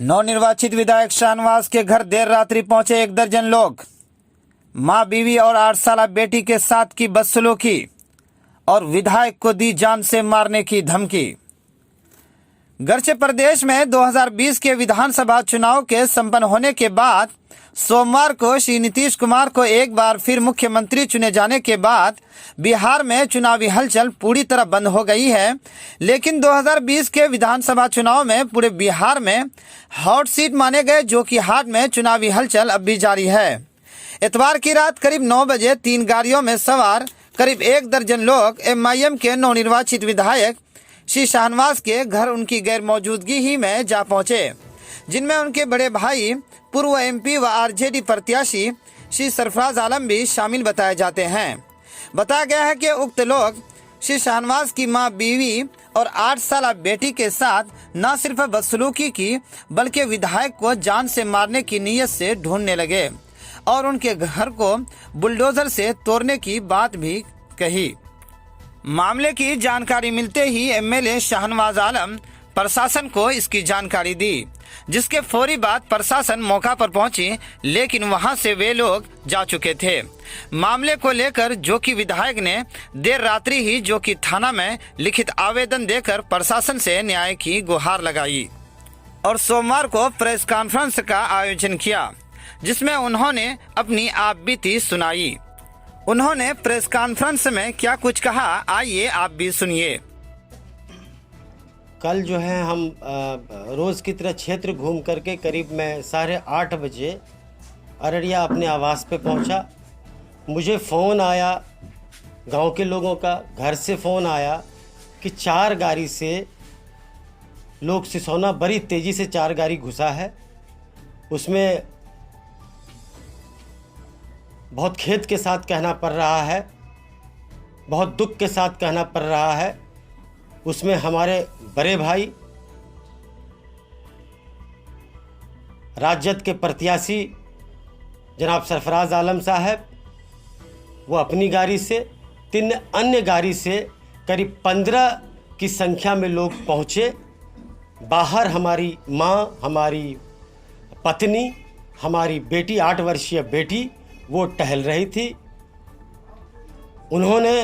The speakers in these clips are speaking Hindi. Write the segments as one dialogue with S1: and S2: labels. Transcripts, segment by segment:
S1: नवनिर्वाचित विधायक शाहनवाज के घर देर रात्रि पहुंचे 1 दर्जन लोग। मां, बीवी और 8 साल बेटी के साथ की बदसलूकी और विधायक को दी जान से मारने की धमकी। गर्चे प्रदेश में 2020 के विधानसभा चुनाव के संपन्न होने के बाद सोमवार को श्री नीतीश कुमार को एक बार फिर मुख्यमंत्री चुने जाने के बाद बिहार में चुनावी हलचल पूरी तरह बंद हो गई है। लेकिन 2020 के विधानसभा चुनाव में पूरे बिहार में हॉट सीट माने गए जोकी हाट में चुनावी हलचल अब भी जारी है। इतवार की रात करीब 9 बजे 3 गाड़ियों में सवार करीब 1 दर्जन लोग MIM के नवनिर्वाचित विधायक श्री शाहनवाज के घर उनकी गैर मौजूदगी ही में जा पहुंचे, जिनमें उनके बड़े भाई पूर्व MP व RJD प्रत्याशी श्री सरफराज आलम भी शामिल बताए जाते हैं। बताया गया है कि उक्त लोग श्री शाहनवाज की मां, बीवी और 8 साल बेटी के साथ न सिर्फ बदसलूकी की बल्कि विधायक को जान से मारने की नीयत से ढूंढने लगे और उनके घर को बुलडोजर से तोड़ने की बात भी कही। मामले की जानकारी मिलते ही MLA शाहनवाज आलम प्रशासन को इसकी जानकारी दी, जिसके फौरी बाद प्रशासन मौका पर पहुंची, लेकिन वहां से वे लोग जा चुके थे। मामले को लेकर जोकी विधायक ने देर रात्रि ही जोकी थाना में लिखित आवेदन देकर प्रशासन से न्याय की गुहार लगाई और सोमवार को प्रेस कॉन्फ्रेंस का आयोजन किया, जिसमें उन्होंने अपनी आपबीती सुनाई। उन्होंने प्रेस कॉन्फ्रेंस में क्या कुछ कहा, आइए आप भी सुनिए।
S2: कल जो है हम रोज़ की तरह क्षेत्र घूम करके करीब मैं 8:30 बजे अररिया अपने आवास पे पहुंचा। मुझे फ़ोन आया गांव के लोगों का, घर से फ़ोन आया कि 4 गाड़ी से लोग सिसौना बड़ी तेज़ी से 4 गाड़ी घुसा है। उसमें बहुत खेद के साथ कहना पड़ रहा है, बहुत दुख के साथ कहना पड़ रहा है। उसमें हमारे बड़े भाई राजद के प्रत्याशी जनाब सरफराज आलम साहब, वो अपनी गाड़ी से, 3 अन्य गाड़ी से करीब 15 की संख्या में लोग पहुँचे। बाहर हमारी माँ, हमारी पत्नी, हमारी बेटी, 8 वर्षीय बेटी, वो टहल रही थी। उन्होंने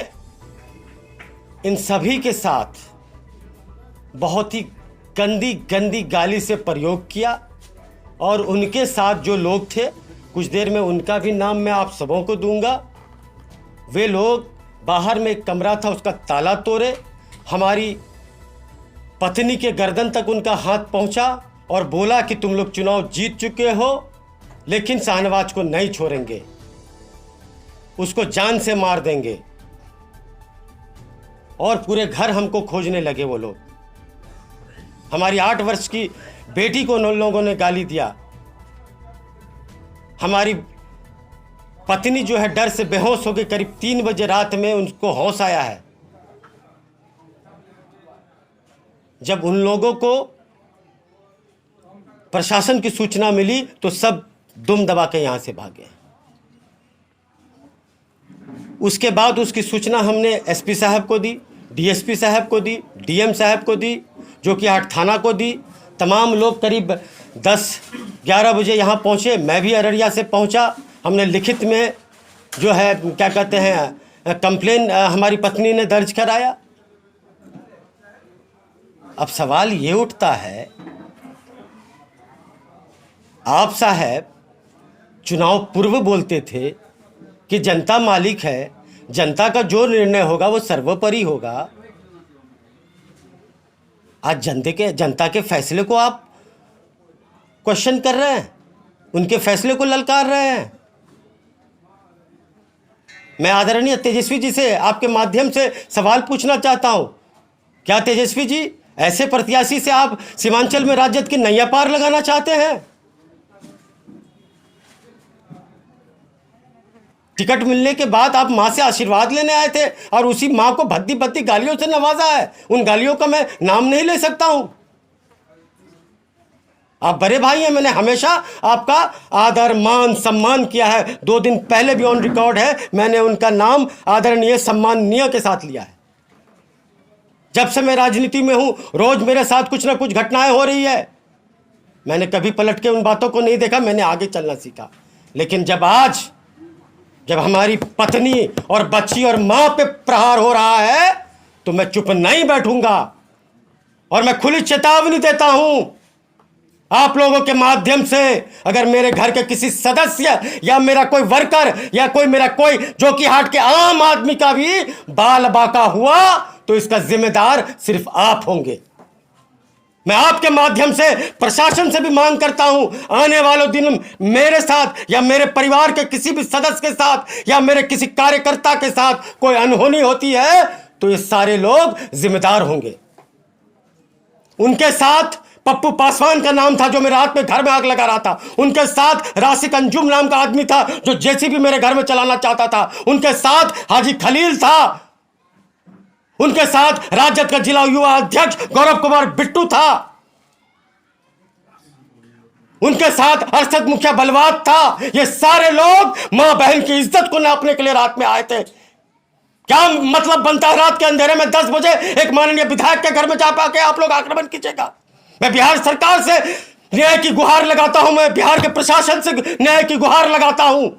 S2: इन सभी के साथ बहुत ही गंदी गाली से प्रयोग किया और उनके साथ जो लोग थे, कुछ देर में उनका भी नाम मैं आप सबों को दूंगा। वे लोग बाहर में एक कमरा था, उसका ताला तोड़े, हमारी पत्नी के गर्दन तक उनका हाथ पहुंचा और बोला कि तुम लोग चुनाव जीत चुके हो, लेकिन शाहनवाज को नहीं छोड़ेंगे, उसको जान से मार देंगे। और पूरे घर हमको खोजने लगे वो लोग। हमारी 8 वर्ष की बेटी को उन लोगों ने गाली दिया। हमारी पत्नी जो है डर से बेहोश हो गई। करीब 3 बजे रात में उनको होश आया है। जब उन लोगों को प्रशासन की सूचना मिली तो सब दुम दबा के यहां से भागे। उसके बाद उसकी सूचना हमने SP साहब को दी, DSP साहब को दी, DM साहब को दी, जो कि हाट थाना को दी। तमाम लोग करीब 10-11 बजे यहाँ पहुँचे। मैं भी अररिया से पहुँचा। हमने लिखित में जो है क्या कहते हैं कंप्लेन हमारी पत्नी ने दर्ज कराया। अब सवाल ये उठता है, आप साहब चुनाव पूर्व बोलते थे कि जनता मालिक है, जनता का जो निर्णय होगा वो सर्वोपरि होगा। आज जनता के फैसले को आप क्वेश्चन कर रहे हैं, उनके फैसले को ललकार रहे हैं। मैं आदरणीय तेजस्वी जी से आपके माध्यम से सवाल पूछना चाहता हूं, क्या तेजस्वी जी ऐसे प्रत्याशी से आप सीमांचल में राजद की नैया पार लगाना चाहते हैं? टिकट मिलने के बाद आप मां से आशीर्वाद लेने आए थे और उसी मां को भद्दी भद्दी गालियों से नवाजा है। उन गालियों का मैं नाम नहीं ले सकता हूं। आप बड़े भाई हैं, मैंने हमेशा आपका आदर मान सम्मान किया है। 2 दिन पहले भी ऑन रिकॉर्ड है, मैंने उनका नाम आदरणीय सम्माननीय के साथ लिया है। जब से मैं राजनीति में हूं, रोज मेरे साथ कुछ ना कुछ घटनाएं हो रही है। मैंने कभी पलट के उन बातों को नहीं देखा, मैंने आगे चलना सीखा। लेकिन जब हमारी पत्नी और बच्ची और मां पे प्रहार हो रहा है तो मैं चुप नहीं बैठूंगा। और मैं खुली चेतावनी देता हूं आप लोगों के माध्यम से, अगर मेरे घर के किसी सदस्य या मेरा कोई वर्कर या मेरा कोई जोकीहाट के आम आदमी का भी बाल बाका हुआ तो इसका जिम्मेदार सिर्फ आप होंगे। मैं आपके माध्यम से प्रशासन से भी मांग करता हूं, आने वाले दिन मेरे साथ या मेरे परिवार के किसी भी सदस्य के साथ या मेरे किसी कार्यकर्ता के साथ कोई अनहोनी होती है तो ये सारे लोग जिम्मेदार होंगे। उनके साथ पप्पू पासवान का नाम था जो मेरे रात में घर में आग लगा रहा था। उनके साथ राशिक अंजुम नाम का आदमी था जो जेसीबी मेरे घर में चलाना चाहता था। उनके साथ हाजी खलील था। उनके साथ राजद का जिला युवा अध्यक्ष गौरव कुमार बिट्टू था। उनके साथ अरशद मुखिया बलवात था। ये सारे लोग मां बहन की इज्जत को नापने के लिए रात में आए थे। क्या मतलब बनता है रात के अंधेरे में 10 बजे एक माननीय विधायक के घर में जा पाके आप लोग आक्रमण कीजिएगा? मैं बिहार सरकार से न्याय की गुहार लगाता हूं, मैं बिहार के प्रशासन से न्याय की गुहार लगाता हूं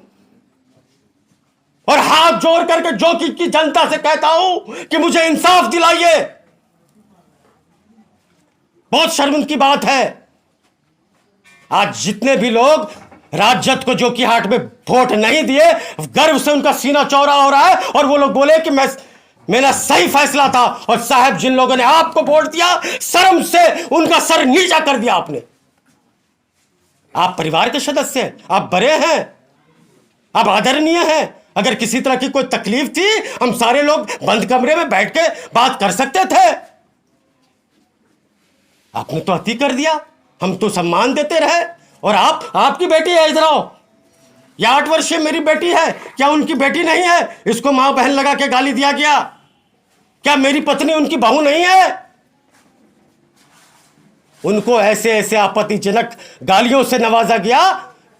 S2: और हाथ जोड़ करके जोकी की जनता से कहता हूं कि मुझे इंसाफ दिलाइए। बहुत शर्म की बात है आज जितने भी लोग राजद को जोकीहाट में वोट नहीं दिए, गर्व से उनका सीना चौड़ा हो रहा है और वो लोग बोले कि मेरा सही फैसला था। और साहब, जिन लोगों ने आपको वोट दिया, शर्म से उनका सर नीचा कर दिया आपने। आप परिवार के सदस्य हैं, आप बड़े हैं, आप आदरणीय हैं। अगर किसी तरह की कोई तकलीफ थी हम सारे लोग बंद कमरे में बैठ के बात कर सकते थे। आपने तो अति कर दिया। हम तो सम्मान देते रहे। और आपकी बेटी है, इधर आओ, यह 8 वर्षीय मेरी बेटी है, क्या उनकी बेटी नहीं है? इसको मां बहन लगा के गाली दिया गया। क्या मेरी पत्नी उनकी बहू नहीं है? उनको ऐसे ऐसे आपत्तिजनक गालियों से नवाजा गया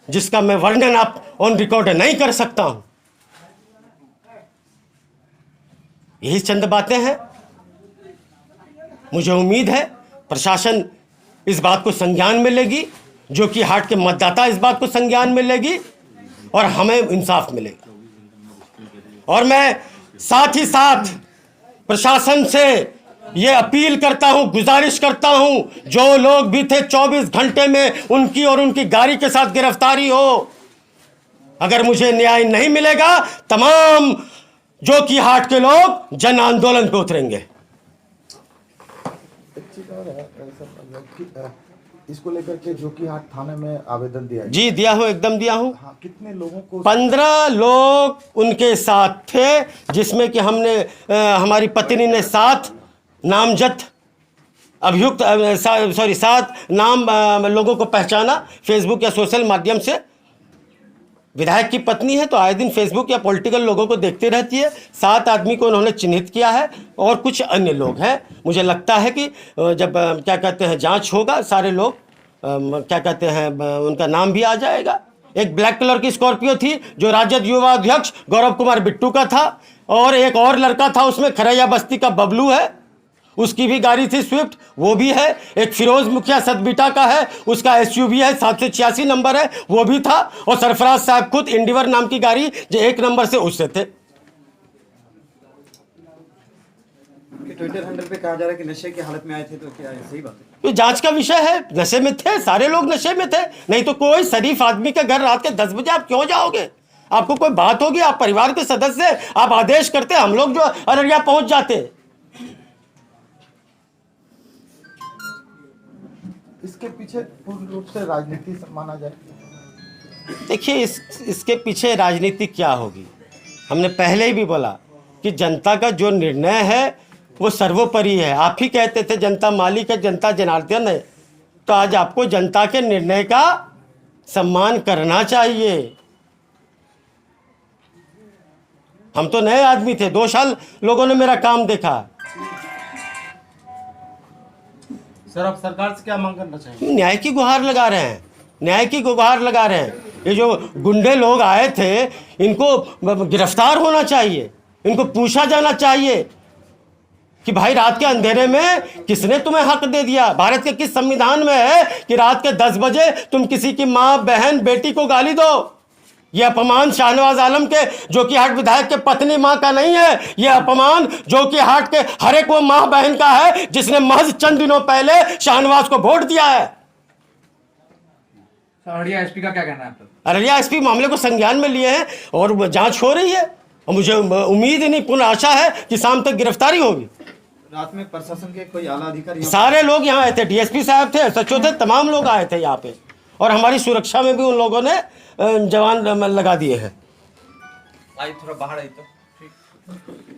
S2: जिसका मैं वर्णन आप ऑन रिकॉर्ड नहीं कर सकता हूं। यही चंद बातें हैं। मुझे उम्मीद है प्रशासन इस बात को संज्ञान में लेगी, जोकीहाट के मतदाता इस बात को संज्ञान में लेगी और हमें इंसाफ मिलेगा। और मैं साथ ही साथ प्रशासन से यह अपील करता हूं, गुजारिश करता हूं, जो लोग भी थे 24 घंटे में उनकी और उनकी गाड़ी के साथ गिरफ्तारी हो। अगर मुझे न्याय नहीं मिलेगा, तमाम जोकीहाट के लोग जन आंदोलन पे उतरेंगे।
S3: इसको लेकर के जोकीहाट थाने में आवेदन दिया?
S2: जी दिया हूं, एकदम दिया हूं।
S3: हाँ, कितने लोगों को?
S2: 15 लोग उनके साथ थे, जिसमें कि हमारी पत्नी ने 7 नामजद अभियुक्त 7 नाम लोगों को पहचाना फेसबुक या सोशल माध्यम से। विधायक की पत्नी है तो आए दिन फेसबुक या पॉलिटिकल लोगों को देखती रहती है। 7 आदमी को उन्होंने चिन्हित किया है और कुछ अन्य लोग हैं। मुझे लगता है कि जब क्या कहते हैं जांच होगा, सारे लोग क्या कहते हैं उनका नाम भी आ जाएगा। एक ब्लैक कलर की स्कॉर्पियो थी जो राजद युवा अध्यक्ष गौरव कुमार बिट्टू का था, और एक और लड़का था उसमें खरैया बस्ती का बबलू है, उसकी भी गाड़ी थी स्विफ्ट, वो भी है। एक फिरोज मुखिया सदबीटा का है, उसका एसयूवी है, 786 नंबर है, वो भी था। और सरफराज साहब खुद इंडिवर नाम की गाड़ी जो 1 नंबर से उससे थे।
S3: ट्विटर हैंडल पे कहा जा रहा है कि नशे की हालत में आए थे, तो क्या सही बात है?
S2: तो जांच का विषय है। नशे में थे, सारे लोग नशे में थे। नहीं तो कोई शरीफ आदमी के घर रात के 10 बजे आप क्यों जाओगे? आपको कोई बात होगी, आप परिवार के सदस्य, आप आदेश करते, हम लोग जो अररिया पहुंच जाते।
S3: इसके पीछे पूर्ण रूप से राजनीति माना जाए?
S2: देखिए, इसके पीछे राजनीति क्या होगी? हमने पहले ही भी बोला कि जनता का जो निर्णय है वो सर्वोपरि है। आप ही कहते थे जनता मालिक है, जनता जनार्दन है। तो आज आपको जनता के निर्णय का सम्मान करना चाहिए। हम तो नए आदमी थे, 2 साल लोगों ने मेरा काम देखा।
S4: सर, आप सरकार से क्या मांग करना चाहिए?
S2: न्याय की गुहार लगा रहे हैं, न्याय की गुहार लगा रहे हैं। ये जो गुंडे लोग आए थे, इनको गिरफ्तार होना चाहिए, इनको पूछा जाना चाहिए। कि भाई रात के अंधेरे में किसने तुम्हें हक दे दिया? भारत के किस संविधान में है कि रात के 10 बजे तुम किसी की माँ, बहन, बेटी को गाली दो? यह अपमान शाहनवाज आलम के जोकीहाट विधायक के पत्नी माँ का नहीं है, यह अपमान जोकीहाट के हर एक वो माँ बहन का है जिसने महज चंद दिनों पहले शाहनवाज को वोट दिया है।
S5: अररिया एसपी का क्या कहना है आप?
S2: अररिया एसपी मामले को संज्ञान में लिए हैं और जांच हो रही है और मुझे उम्मीद ही नहीं, पूर्ण आशा है कि शाम तक गिरफ्तारी होगी।
S3: रात में प्रशासन के कोई आला अधिकारी
S2: सारे लोग यहाँ आए थे, डीएसपी साहब थे, सचिव थे, तमाम लोग आए थे यहाँ पे और हमारी सुरक्षा में भी उन लोगों ने जवान लगा दिए हैं।
S5: आज थोड़ा बाहर आई तो ठीक।